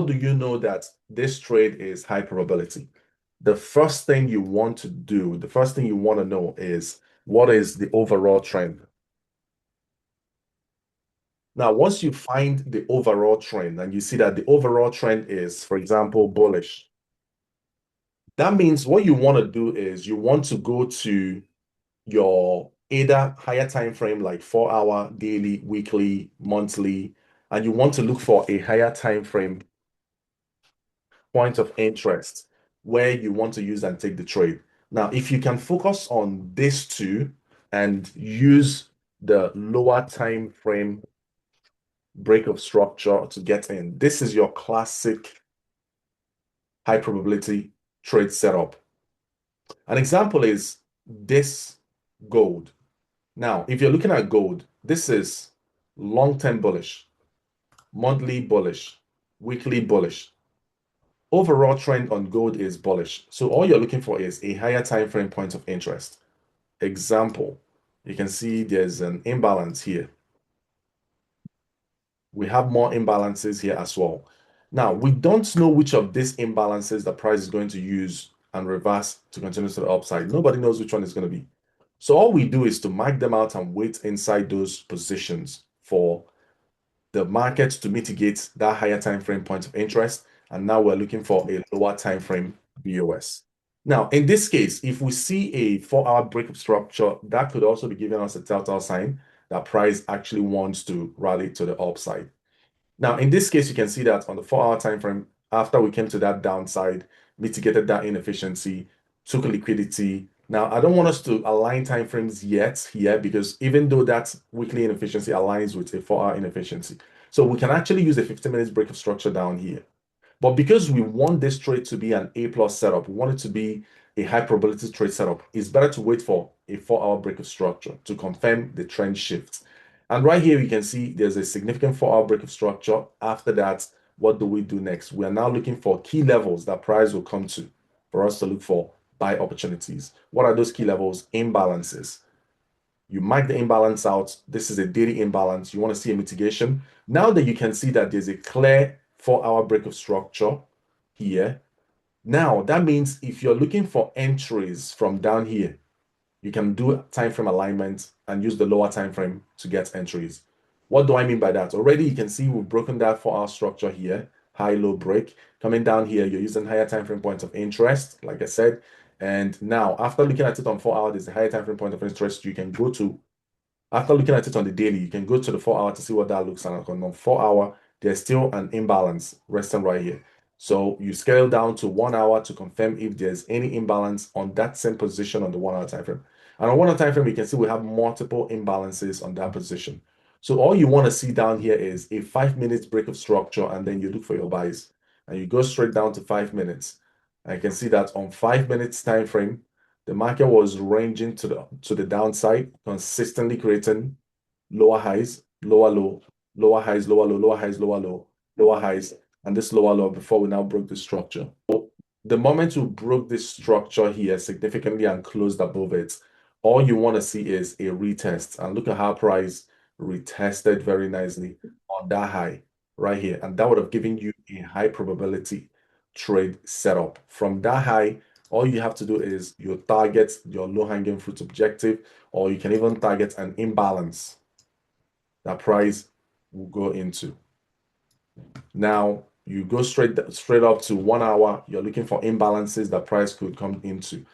how do you know that this trade is high probability? The first thing you want to do, the first thing you want to know is what is the overall trend? Now, once you find the overall trend and you see that the overall trend is, for example, bullish, that means what you want to do is you want to go to your either higher time frame like 4 hour, daily, weekly, monthly, and you want to look for a higher time frame point of interest where you want to use and take the trade. Now, if you can focus on these two and use the lower time frame break of structure to get in, this is your classic high probability trade setup. An example is this gold. Now, if you're looking at gold, this is long-term bullish, monthly bullish, weekly bullish. Overall trend on gold is bullish. So all you're looking for is a higher time frame point of interest. Example, you can see there's an imbalance here. We have more imbalances here as well. Now, we don't know which of these imbalances the price is going to use and reverse to continue to the upside. Nobody knows which one is going to be. So all we do is to mark them out and wait inside those positions for the market to mitigate that higher time frame point of interest. And now we're looking for a lower time frame BOS. Now, in this case, if we see a 4 hour breakup structure, that could also be giving us a telltale sign that price actually wants to rally to the upside. Now, in this case, you can see that on the 4 hour time frame, after we came to that downside, mitigated that inefficiency, took liquidity. Now, I don't want us to align time frames yet here because even though that weekly inefficiency aligns with a 4 hour inefficiency, so we can actually use a 15 minutes break of structure down here. But because we want this trade to be an A plus setup, we want it to be a high probability trade setup, it's better to wait for a 4 hour break of structure to confirm the trend shift. And right here, you can see there's a significant 4 hour break of structure. After that, what do we do next? We are now looking for key levels that price will come to for us to look for buy opportunities. What are those key levels? Imbalances. You mark the imbalance out. This is a daily imbalance. You want to see a mitigation. Now that you can see that there's a clear 4 hour break of structure here, now that means if you're looking for entries from down here, you can do time frame alignment and use the lower time frame to get entries. What do I mean by that? Already you can see we've broken that 4 hour structure here, high low break. Coming down here, you're using higher time frame points of interest, like I said. And now after looking at it on 4 hours, there's a higher time frame point of interest. You can go to, after looking at it on the daily, you can go to the 4 hour to see what that looks like. On 4 hour, there's still an imbalance resting right here. So you scale down to 1 hour to confirm if there's any imbalance on that same position on the 1 hour time frame. And on 1 hour time frame, you can see we have multiple imbalances on that position. So all you want to see down here is a 5 minutes break of structure, and then you look for your buys. And you go straight down to 5 minutes. And you can see that on 5 minutes time frame, the market was ranging to the downside, consistently creating lower highs, lower low, lower highs, lower low, lower highs, lower low, lower highs, and this lower low before we now broke the structure. So the moment we broke this structure here significantly and closed above it, all you want to see is a retest. And look at how price retested very nicely on that high right here. And that would have given you a high probability trade setup. From that high, all you have to do is you target your low-hanging fruit objective, or you can even target an imbalance that price will go into. Now you go straight up to 1 hour. You're looking for imbalances that price could come into.